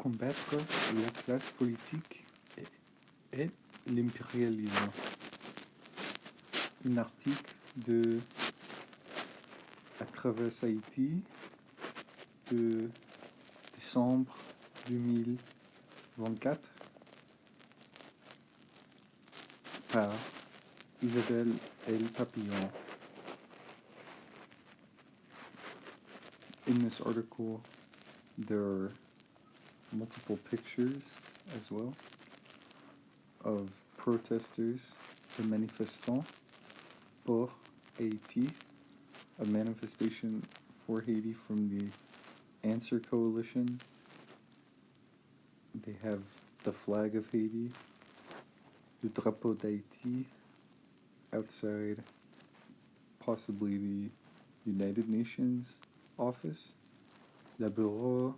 combattre la classe politique et l'impérialisme. Un article de À travers Haïti de décembre 2024 par Isabelle L. Papillon. In this article, there are multiple pictures as well of protesters, the manifestants pour Haiti, a manifestation for Haiti from the Answer Coalition. They have the flag of Haiti, le drapeau d'Haïti outside possibly the United Nations office, le Bureau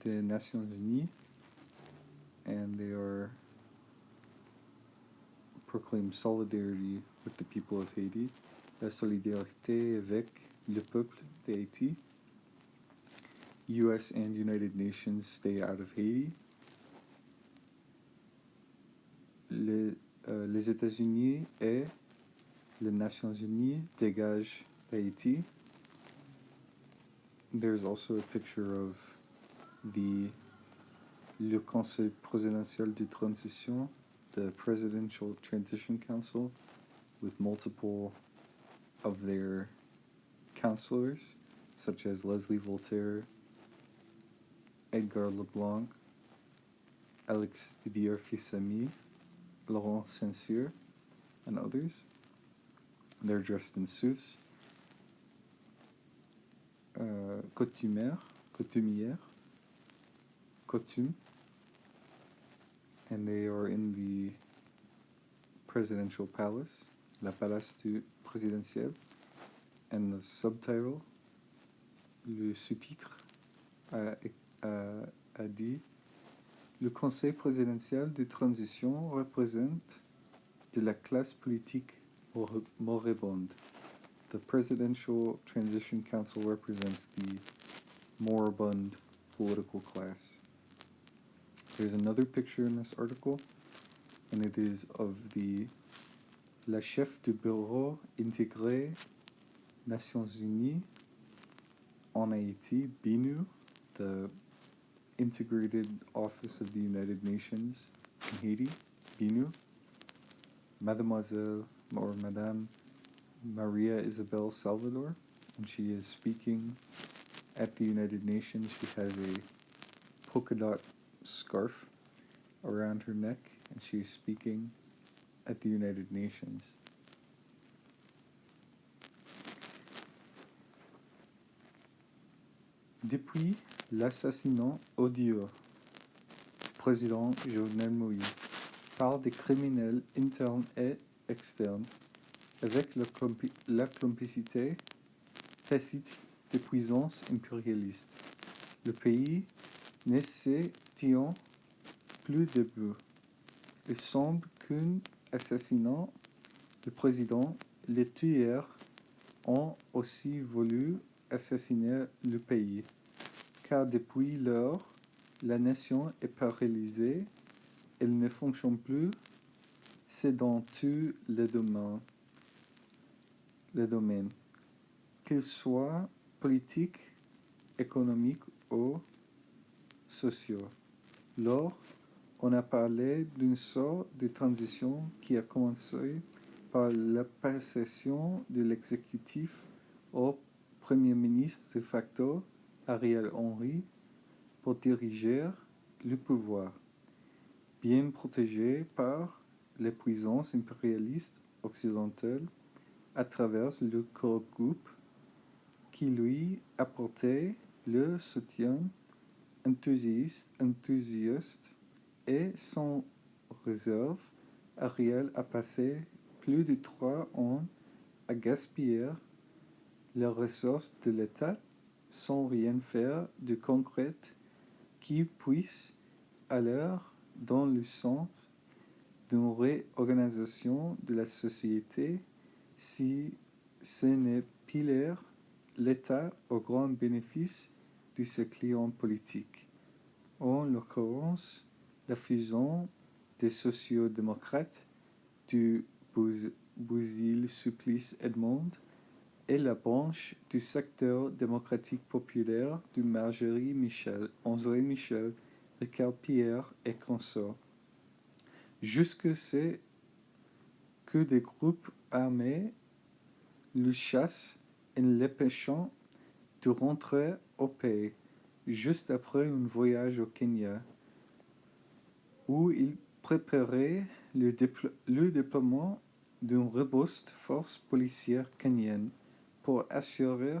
des Nations Unies, and they are proclaim solidarity with the people of Haiti, la solidarité avec le peuple d'Haïti. US and United Nations stay out of Haiti. Les États-Unis et les Nations Unies dégagent Haïti. There's also a picture of le Conseil présidentiel de transition, the Presidential Transition Council, with multiple of their counselors, such as Leslie Voltaire, Edgar Leblanc, Alex Didier Fils-Aimé, Laurent Saint-Cyr, and others. They're dressed in suits, coutume, and they are in the presidential palace, la Palace du Présidentiel, and the subtitle, le sous-titre, a dit le Conseil présidentiel de transition représente de la classe politique moribonde. The Presidential Transition Council represents the moribund political class. There's another picture in this article, and it is of la chef du Bureau intégré Nations Unies en Haïti, BINU, the Integrated Office of the United Nations in Haiti, BINU, Mademoiselle or Madame Maria Isabel Salvador, and she is speaking at the United Nations. She has a polka dot scarf around her neck, and she is speaking at the United Nations. Depuis l'assassinat odieux du président Jovenel Moïse par des criminels internes et externes, avec la complicité tacite des puissances impérialistes, le pays ne se tient plus debout. Il semble qu'en assassinant le président, les tueurs ont aussi voulu assassiner le pays, car depuis lors, la nation est paralysée, elle ne fonctionne plus, c'est dans tous les domaines, qu'ils soient politiques, économiques ou sociaux. Lors, on a parlé d'une sorte de transition qui a commencé par la passation de l'exécutif au Premier ministre de facto, Ariel Henry, pour diriger le pouvoir, bien protégé par les puissances impérialistes occidentales à travers le groupe qui lui apportait le soutien enthousiaste et sans réserve. Ariel a passé plus de 3 ans à gaspiller les ressources de l'État sans rien faire de concret qui puisse aller dans le sens d'une réorganisation de la société si ce n'est l'État au grand bénéfice de ses clients politiques. en l'occurrence la fusion des sociaux-démocrates du Bousil-Supplice-Edmond et la branche du secteur démocratique populaire du Margerie Michel, André Michel, Ricard Pierre et consorts. Jusque c'est que des groupes armés le chassent en l'empêchant de rentrer au pays, juste après un voyage au Kenya, où il préparait le déploiement d'une robuste force policière kenyenne pour assurer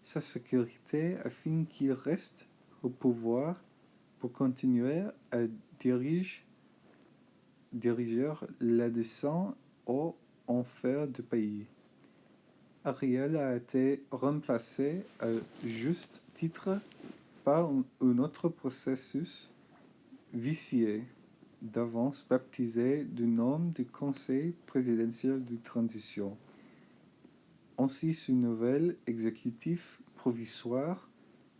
sa sécurité afin qu'il reste au pouvoir pour continuer à diriger la descente aux enfers du pays. Ariel a été remplacé à juste titre par un autre processus vicié d'avance baptisé du nom du Conseil présidentiel de transition. Ainsi, ce nouvel exécutif provisoire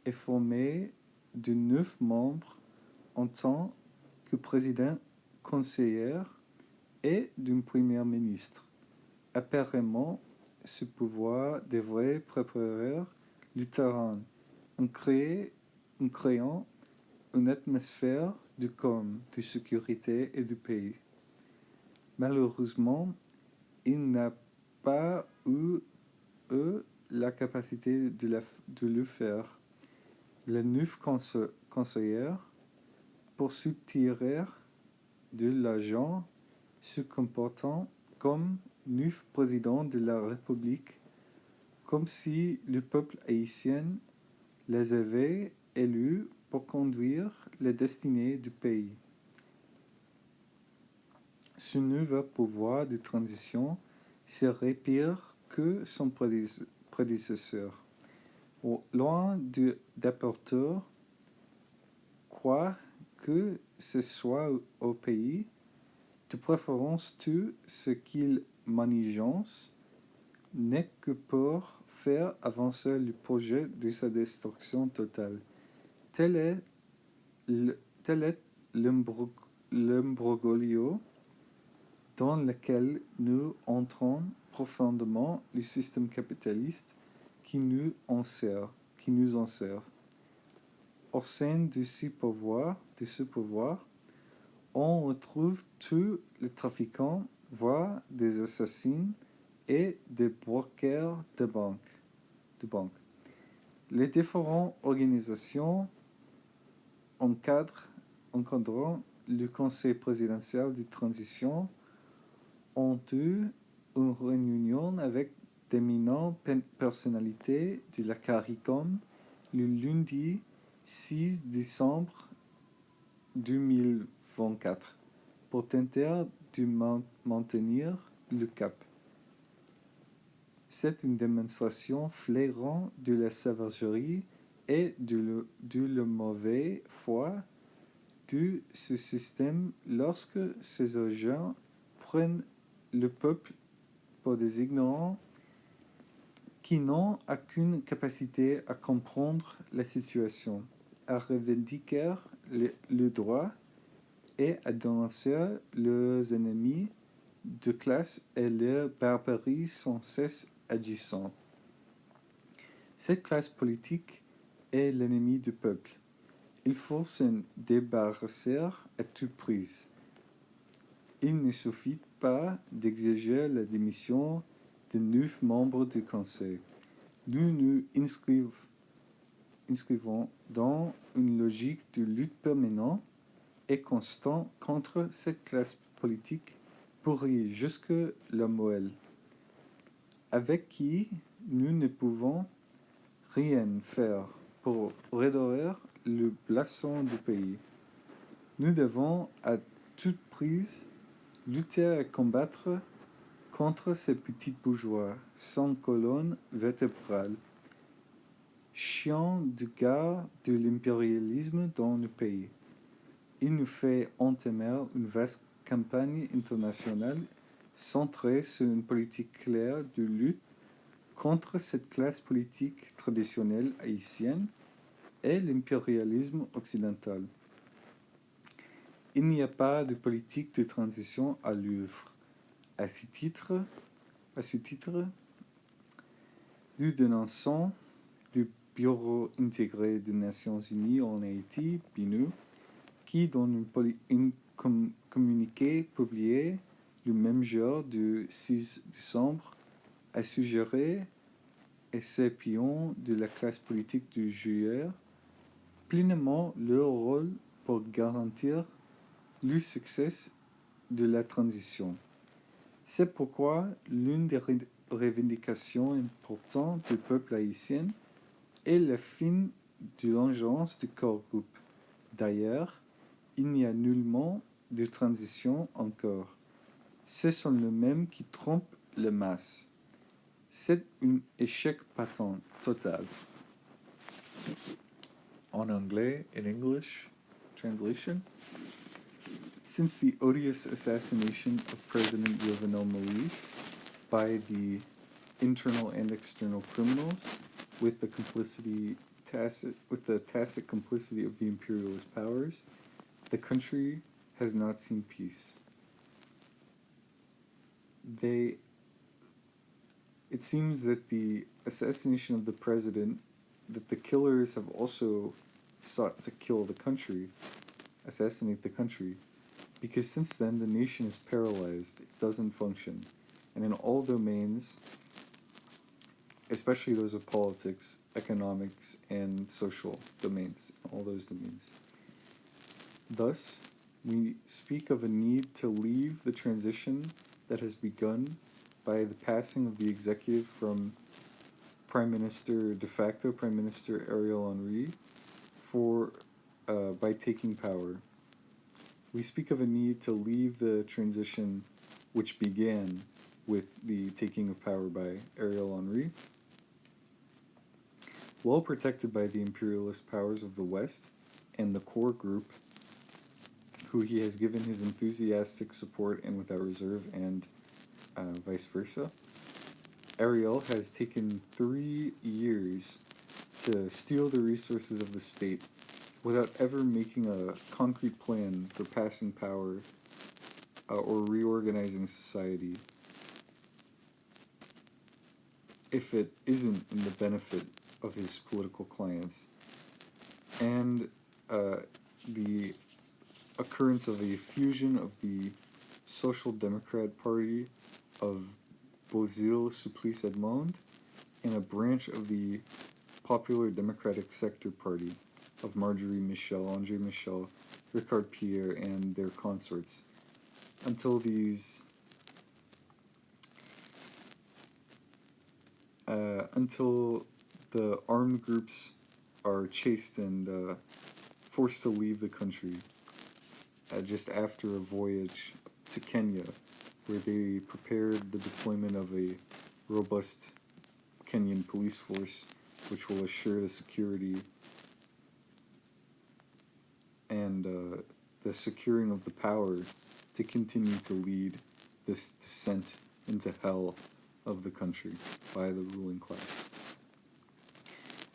est formé de 9 membres en tant que président conseiller et d'un premier ministre. Apparemment, ce pouvoir devrait préparer le terrain en créant une atmosphère de calme, de sécurité et de paix. Malheureusement, il n'a pas eu la capacité de le faire. Les 9 conseillers, pour soutirer de l'argent, se comportant comme 9 présidents de la République, comme si le peuple haïtien les avait élus pour conduire les destinées du pays. Ce nouveau pouvoir de transition serait pire que son prédécesseur. Loin d'apporter quoi que ce soit au pays, de préférence tout ce qu'il manigence n'est que pour faire avancer le projet de sa destruction totale. Tel est l'imbroglio dans lequel nous entrons profondément le système capitaliste qui nous enserre. Au sein de ce pouvoir, on retrouve tous les trafiquants, voire des assassins et des brokers de banque. Les différentes organisations encadrant le Conseil présidentiel de transition ont eu une réunion avec d'éminentes personnalités de la CARICOM le lundi 6 décembre 2024 pour tenter de maintenir le cap. C'est une démonstration flagrante de la sauvagerie et de la mauvaise foi de ce système lorsque ces agents prennent le peuple pour des ignorants qui n'ont aucune capacité à comprendre la situation, à revendiquer le droit et à dénoncer leurs ennemis de classe et leur barbarie sans cesse agissante. Cette classe politique est l'ennemi du peuple. Il faut s'en débarrasser à tout prix. Il ne suffit pas d'exiger la démission de 9 membres du Conseil. Nous nous inscrivons dans une logique de lutte permanente et constante contre cette classe politique pourrie jusque la moelle, avec qui nous ne pouvons rien faire pour redorer le blason du pays. Nous devons à toute prise lutter et combattre contre ces petits bourgeois sans colonne vertébrale, chiens de garde de l'impérialisme dans le pays. Il nous fait entamer une vaste campagne internationale centrée sur une politique claire de lutte contre cette classe politique traditionnelle haïtienne et l'impérialisme occidental. il n'y a pas de politique de transition à l'œuvre. À ce titre, nous dénonçons le Bureau intégré des Nations Unies en Haïti, BINU, qui, dans un communiqué publié le même jour du 6 décembre, a suggéré et s'appuyant de la classe politique du juillet pleinement leur rôle pour garantir le succès de la transition. C'est pourquoi l'une des revendications importantes du peuple haïtien est la fin de l'ingérence du corps groupe. D'ailleurs, il n'y a nullement de transition encore. Ce sont les mêmes qui trompent les masses. C'est un échec patent, total. En anglais, in English, translation. Since the odious assassination of President Jovenel Moïse by the internal and external criminals, with the tacit complicity of the imperialist powers, the country has not seen peace. It seems that the assassination of the president, that the killers have also sought to kill the country, assassinate the country, because since then the nation is paralyzed, it doesn't function, and in all domains, especially those of politics, economics, and social domains, all those domains. Thus, we speak of a need to leave the transition that has begun by the passing of the executive from de facto Prime Minister Ariel Henry by taking power. We speak of a need to leave the transition which began with the taking of power by Ariel Henry, well protected by the imperialist powers of the West and the core group, who he has given his enthusiastic support and without reserve, and vice versa. Ariel has taken 3 years to steal the resources of the state without ever making a concrete plan for passing power or reorganizing society, if it isn't in the benefit of his political clients. And the occurrence of a fusion of the Social Democrat Party of Bozil Supplice Edmond and a branch of the Popular Democratic Sector Party of Marjorie Michel, André Michel, Ricard Pierre, and their consorts, until the armed groups are chased and forced to leave the country just after a voyage to Kenya, where they prepared the deployment of a robust Kenyan police force which will assure the security and the securing of the power to continue to lead this descent into hell of the country by the ruling class.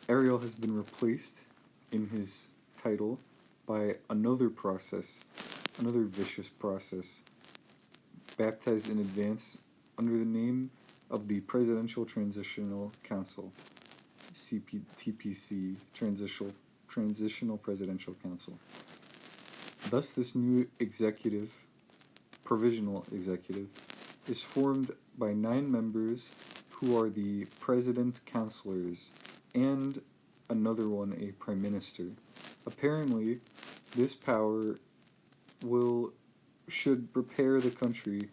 Ariel has been replaced in his title by another vicious process, baptized in advance under the name of the Presidential Transitional Council, TPC, Transitional Presidential Council. Thus, this new provisional executive, is formed by 9 members who are the president councilors and another one a prime minister. Apparently, this power should prepare the country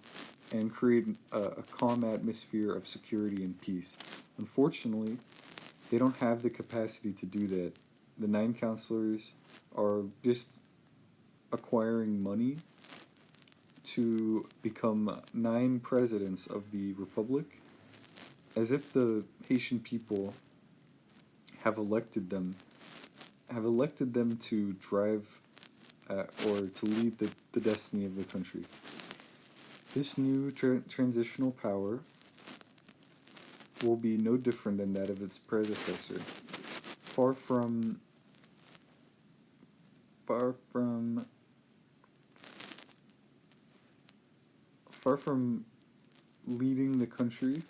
and create a calm atmosphere of security and peace. Unfortunately, they don't have the capacity to do that. The 9 councilors are just acquiring money to become 9 presidents of the republic, as if the Haitian people have elected them to drive or to lead the destiny of the country. This new transitional power will be no different than that of its predecessor. Far from far from leading the country,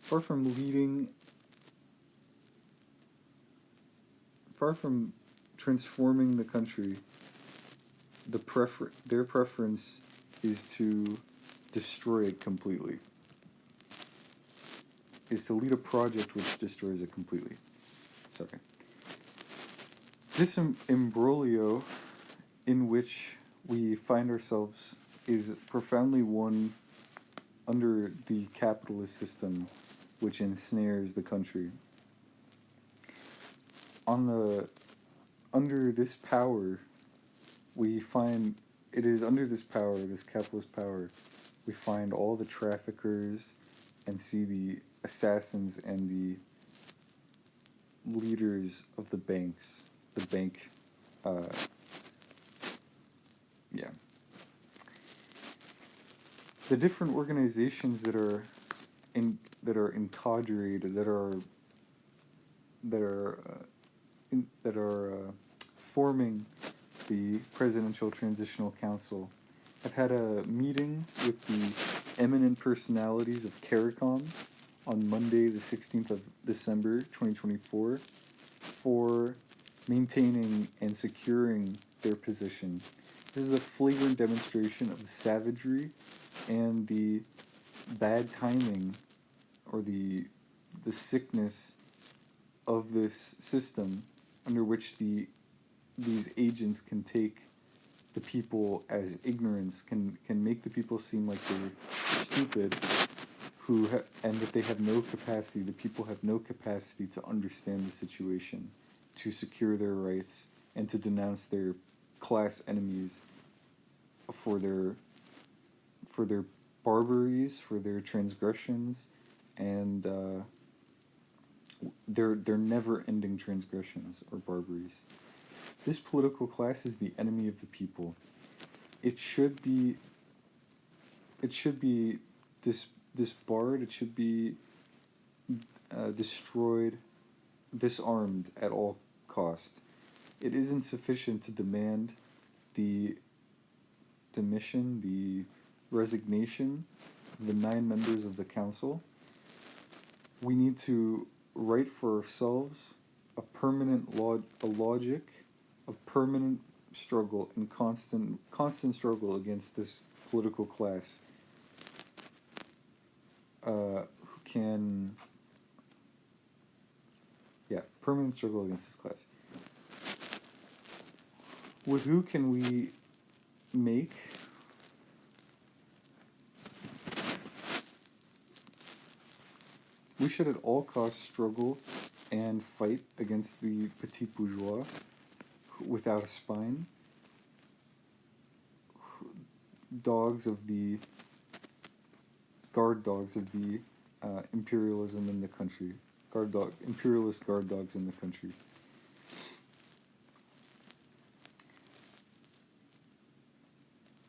far from leading, far from transforming the country, their preference is to destroy it completely. Is to lead a project which destroys it completely. Sorry. This imbroglio in which we find ourselves is profoundly one under the capitalist system which ensnares the country. Under this power, we find, it is under this power, this capitalist power, we find all the traffickers and see the assassins and the leaders of the banks, the different organizations that are encadred, that are forming the Presidential Transitional Council. I've had a meeting with the eminent personalities of CARICOM on Monday, the 16th of December, 2024, for maintaining and securing their position. This is a flagrant demonstration of the savagery and the bad timing, or the sickness of this system under which these agents can take the people as ignorance, can make the people seem like they're stupid, and that they have no capacity, the people have no capacity to understand the situation, to secure their rights, and to denounce their class enemies for their barbaries, for their transgressions, and their never-ending transgressions or barbaries. This political class is the enemy of the people. It should be disbarred. It should be destroyed, disarmed at all cost. It isn't sufficient to demand the demission, the resignation of the 9 members of the council. We need to write for ourselves a logic of permanent struggle and constant struggle against this political class, permanent struggle against this class. With who can we make we should at all costs struggle and fight against the petit bourgeois without a spine, guard dogs of the imperialism in the country, imperialist guard dogs in the country.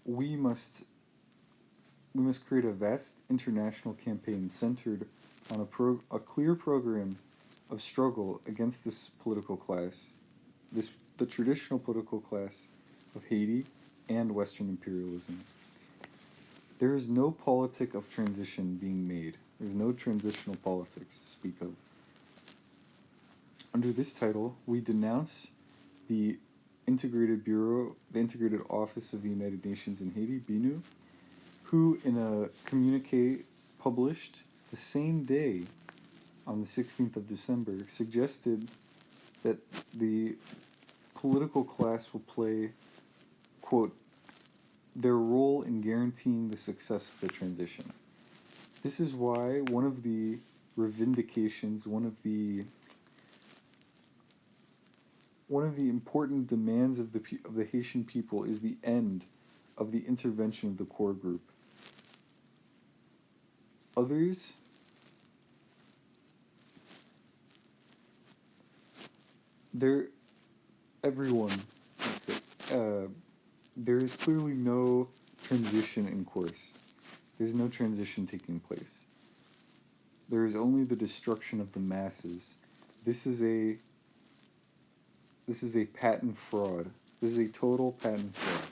We must create a vast international campaign centered on a clear program of struggle against this political class, the traditional political class of Haiti and Western imperialism. There is no politic of transition being made. There's no transitional politics to speak of. Under this title, we denounce the Integrated Office of the United Nations in Haiti, BINU, who, in a communique published the same day, on the 16th of December, suggested that the political class will play, quote, their role in guaranteeing the success of the transition. This is why one of the reivindications, one of the important demands of the Haitian people is the end of the intervention of the core group. Others there is clearly no transition in course. There's no transition taking place. There is only the destruction of the masses, This is a patent fraud. This is a total patent fraud.